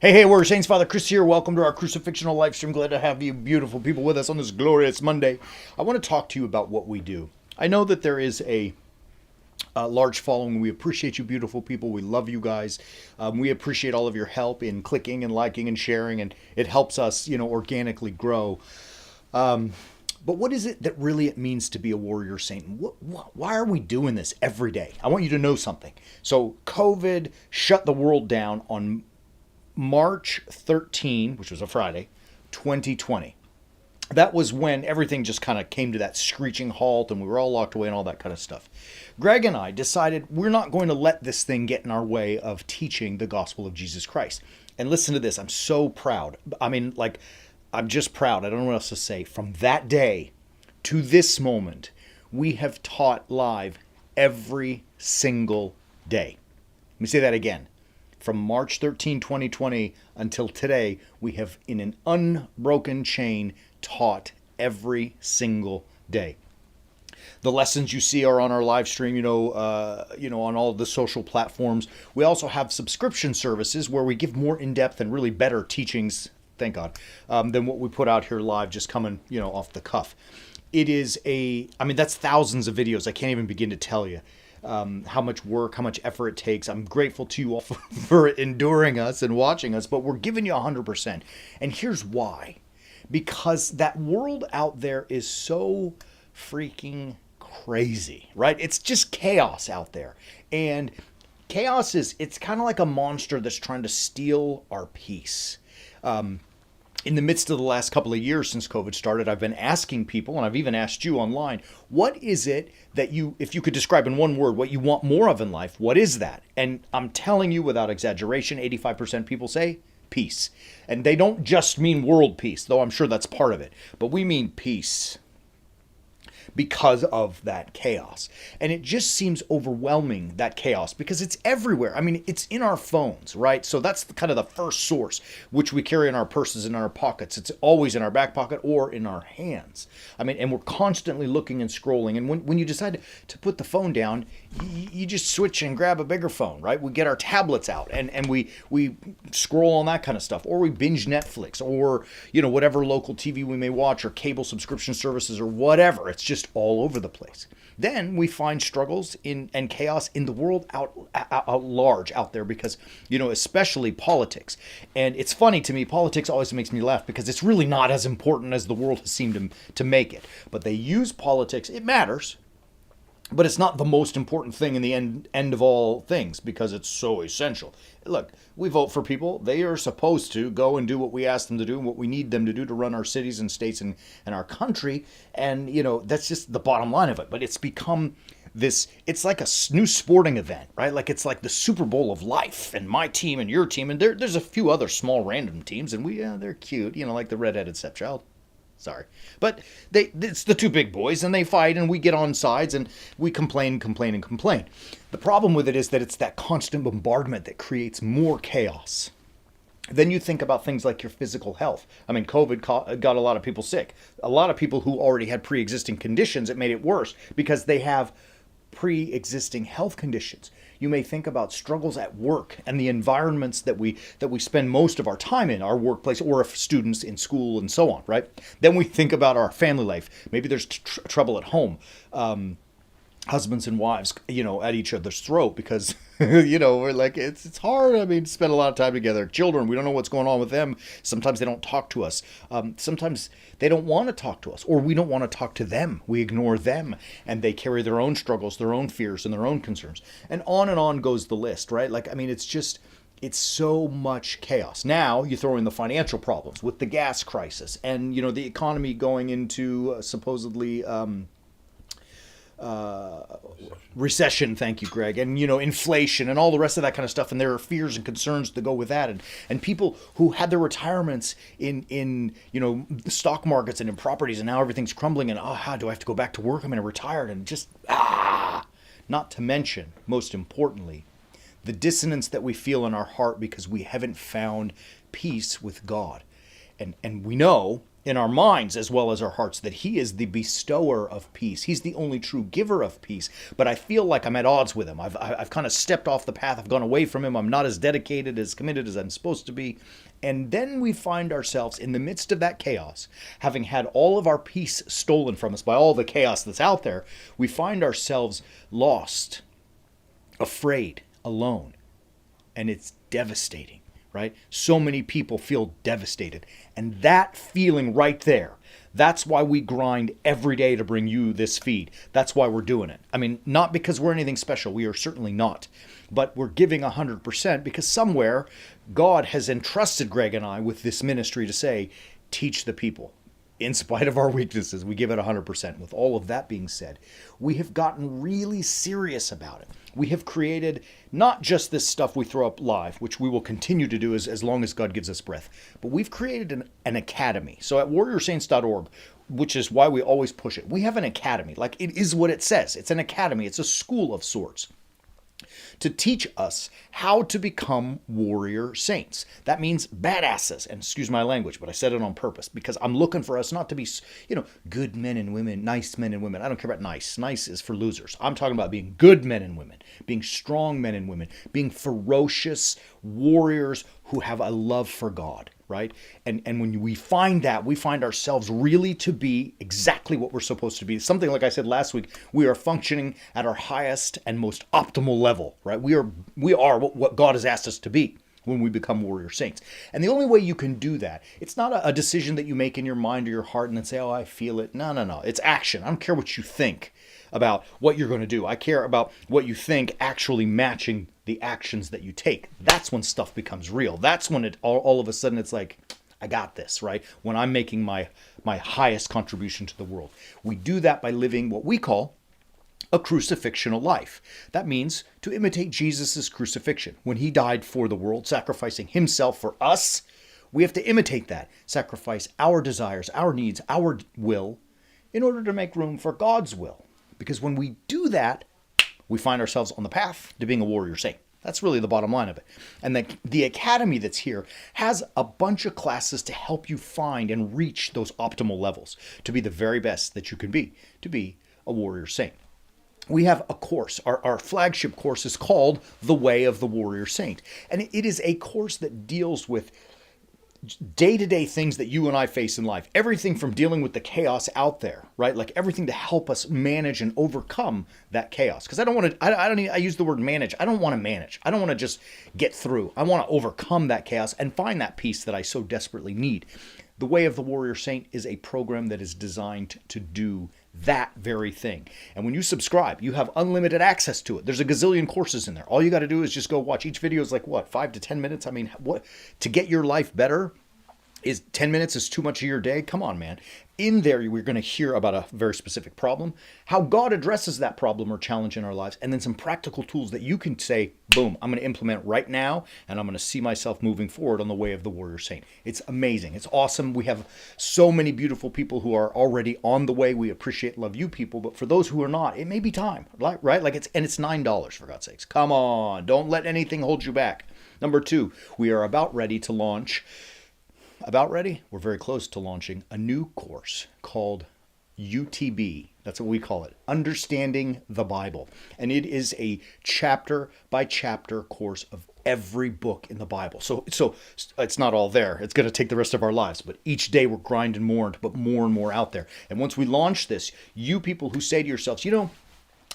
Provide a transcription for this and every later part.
Hey, we're Saints Father Chris here. Welcome to our Crucifixional live stream. Glad to have you beautiful people with us on this glorious Monday. I want to talk to you about what we do. I know that there is a large following. We appreciate you beautiful people. We love you guys. We appreciate all of your help in clicking and liking and sharing, and it helps us, organically grow. But what is it that really it means to be a warrior saint? Why are we doing this every day? I want you to know something. So COVID shut the world down on March 13, which was a Friday, 2020. That was when everything just kind of came to that screeching halt and we were all locked away and all that kind of stuff. Greg and I decided we're not going to let this thing get in our way of teaching the gospel of Jesus Christ. And listen to this. I'm so proud. I'm just proud. I don't know what else to say. From that day to this moment, we have taught live every single day. Let me say that again. From March 13, 2020 until today, we have in an unbroken chain taught every single day. The lessons you see are on our live stream, on all of the social platforms. We also have subscription services where we give more in-depth and really better teachings, thank God, than what we put out here live, just coming, off the cuff. It is that's thousands of videos. I can't even begin to tell you. How much work, how much effort it takes. I'm grateful to you all for enduring us and watching us, but we're giving you 100%. And here's why. Because that world out there is so freaking crazy, right? It's just chaos out there. And chaos it's kind of like a monster that's trying to steal our peace. In the midst of the last couple of years since COVID started, I've been asking people, and I've even asked you online, what is it that if you could describe in one word what you want more of in life, what is that? And I'm telling you without exaggeration, 85% people say peace. And they don't just mean world peace, though I'm sure that's part of it, but we mean peace because of that chaos. And it just seems overwhelming, that chaos, because it's everywhere. I mean, it's in our phones, right? So that's kind of the first source, which we carry in our purses and in our pockets. It's always in our back pocket or in our hands. I mean, and we're constantly looking and scrolling. And when you decide to put the phone down, you just switch and grab a bigger phone, right? We get our tablets out and we scroll on that kind of stuff, or we binge Netflix, or, whatever local TV we may watch, or cable subscription services, or whatever. It's just all over the place. Then we find struggles and chaos in the world out large out there because, especially politics. And it's funny to me, politics always makes me laugh because it's really not as important as the world has seemed to make it. But they use politics. It matters. But it's not the most important thing in the end of all things because it's so essential. Look, we vote for people. They are supposed to go and do what we ask them to do and what we need them to do to run our cities and states and our country. And, that's just the bottom line of it. But it's become it's like a new sporting event, right? Like it's like the Super Bowl of life and my team and your team. And there's a few other small random teams and they're cute, like the redheaded stepchild. Sorry. But it's the two big boys and they fight and we get on sides and we complain. The problem with it is that it's that constant bombardment that creates more chaos. Then you think about things like your physical health. I mean, COVID got a lot of people sick. A lot of people who already had pre-existing conditions, it made it worse because they have pre-existing health conditions. You may think about struggles at work and the environments that we spend most of our time in, our workplace, or if students in school and so on, right? Then we think about our family life. Maybe there's trouble at home. Husbands and wives, at each other's throat because, we're like, it's hard. I mean, spend a lot of time together. Children, we don't know what's going on with them. Sometimes they don't talk to us. Sometimes they don't want to talk to us, or we don't want to talk to them. We ignore them, and they carry their own struggles, their own fears, and their own concerns. And on goes the list, right? Like, I mean, it's so much chaos. Now you throw in the financial problems with the gas crisis and, the economy going into supposedly... recession, thank you, Greg, and inflation and all the rest of that kind of stuff, and there are fears and concerns to go with that, and people who had their retirements in the stock markets and in properties, and now everything's crumbling, and how do I have to go back to work? I'm retired, and just not to mention, most importantly, the dissonance that we feel in our heart because we haven't found peace with God. And we know in our minds as well as our hearts that he is the bestower of peace. He's the only true giver of peace. But I feel like I'm at odds with him. I've kind of stepped off the path. I've gone away from him. I'm not as dedicated, as committed as I'm supposed to be. And then we find ourselves in the midst of that chaos, having had all of our peace stolen from us by all the chaos that's out there. We find ourselves lost, afraid, alone. And it's devastating. Right? So many people feel devastated. And that feeling right there, that's why we grind every day to bring you this feed. That's why we're doing it. I mean, not because we're anything special. We are certainly not. But we're giving 100% because somewhere God has entrusted Greg and I with this ministry to say, teach the people. In spite of our weaknesses, we give it 100%. With all of that being said, we have gotten really serious about it. We have created not just this stuff we throw up live, which we will continue to do as long as God gives us breath, but we've created an academy. So at warriorsaints.org, which is why we always push it, we have an academy. Like, it is what it says. It's an academy. It's a school of sorts to teach us how to become warrior saints. That means badasses, and excuse my language, but I said it on purpose because I'm looking for us not to be, good men and women, nice men and women. I don't care about nice. Nice is for losers. I'm talking about being good men and women, being strong men and women, being ferocious warriors who have a love for God. Right? And when we find that, we find ourselves really to be exactly what we're supposed to be. Something like I said last week, we are functioning at our highest and most optimal level, right? We are what God has asked us to be when we become warrior saints. And the only way you can do that, it's not a decision that you make in your mind or your heart and then say, oh, I feel it. No. It's action. I don't care what you think about what you're going to do. I care about what you think actually matching the actions that you take. That's when stuff becomes real. That's when it all of a sudden it's like, I got this, right? When I'm making my highest contribution to the world. We do that by living what we call a crucifixional life. That means to imitate Jesus's crucifixion. When he died for the world, sacrificing himself for us, we have to imitate that. Sacrifice our desires, our needs, our will in order to make room for God's will. Because when we do that, we find ourselves on the path to being a warrior saint. That's really the bottom line of it. And the academy that's here has a bunch of classes to help you find and reach those optimal levels, to be the very best that you can be, to be a warrior saint. We have a course. Our flagship course is called The Way of the Warrior Saint. And it is a course that deals with day-to-day things that you and I face in life. Everything from dealing with the chaos out there, right? Like everything to help us manage and overcome that chaos. Because I use the word manage. I don't want to manage. I don't want to just get through. I want to overcome that chaos and find that peace that I so desperately need. The Way of the Warrior Saint is a program that is designed to do that very thing. And when you subscribe, you have unlimited access to it. There's a gazillion courses in there. All you got to do is just go watch. Each video is like, 5 to 10 minutes? I mean, what to get your life better? Is 10 minutes is too much of your day? Come on, man. In there, we're going to hear about a very specific problem, how God addresses that problem or challenge in our lives, and then some practical tools that you can say, boom, I'm going to implement right now, and I'm going to see myself moving forward on the way of the warrior saint. It's amazing. It's awesome. We have so many beautiful people who are already on the way. We appreciate, love you people, but for those who are not, it may be time, right? It's $9, for God's sakes. Come on. Don't let anything hold you back. Number 2, we are about ready to launch. About ready? We're very close to launching a new course called UTB. That's what we call it, Understanding the Bible. And it is a chapter by chapter course of every book in the Bible. So it's not all there. It's going to take the rest of our lives. But each day we're grinding more to put more and more out there. And once we launch this, you people who say to yourselves,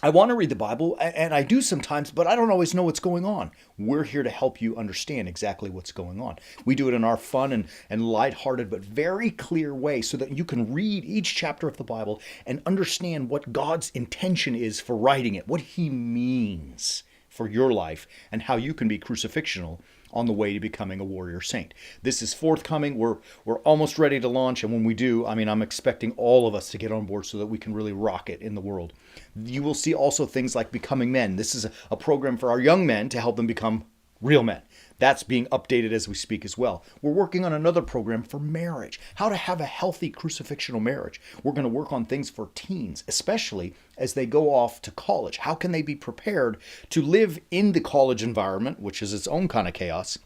I want to read the Bible, and I do sometimes, but I don't always know what's going on. We're here to help you understand exactly what's going on. We do it in our fun and lighthearted but very clear way so that you can read each chapter of the Bible and understand what God's intention is for writing it, what he means for your life, and how you can be crucifixional on the way to becoming a warrior saint. This is forthcoming. We're almost ready to launch, and when we do, I'm expecting all of us to get on board so that we can really rock it in the world. You will see also things like Becoming Men. This is a program for our young men to help them become real men. That's being updated as we speak as well. We're working on another program for marriage, how to have a healthy crucifixional marriage. We're going to work on things for teens, especially as they go off to college. How can they be prepared to live in the college environment, which is its own kind of chaos,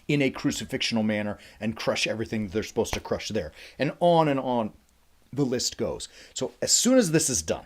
in a crucifixional manner and crush everything they're supposed to crush there. And on the list goes. So as soon as this is done,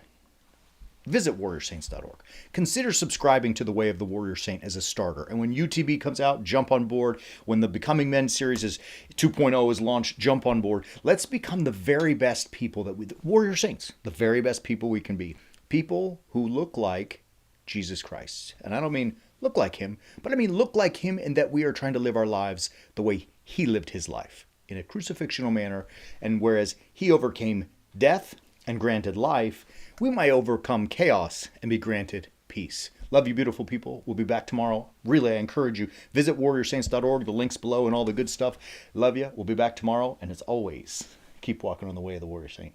visit warriorsaints.org. Consider subscribing to the Way of the Warrior Saint as a starter. And when UTB comes out, jump on board. When the Becoming Men series 2.0 is launched, jump on board. Let's become the very best people the Warrior Saints, the very best people we can be. People who look like Jesus Christ. And I don't mean look like him, but I mean look like him in that we are trying to live our lives the way he lived his life, in a crucifixional manner. And whereas he overcame death and granted life, we might overcome chaos and be granted peace. Love you, beautiful people. We'll be back tomorrow. Really, I encourage you. Visit warriorsaints.org. The link's below and all the good stuff. Love you. We'll be back tomorrow. And as always, keep walking on the way of the Warrior Saint.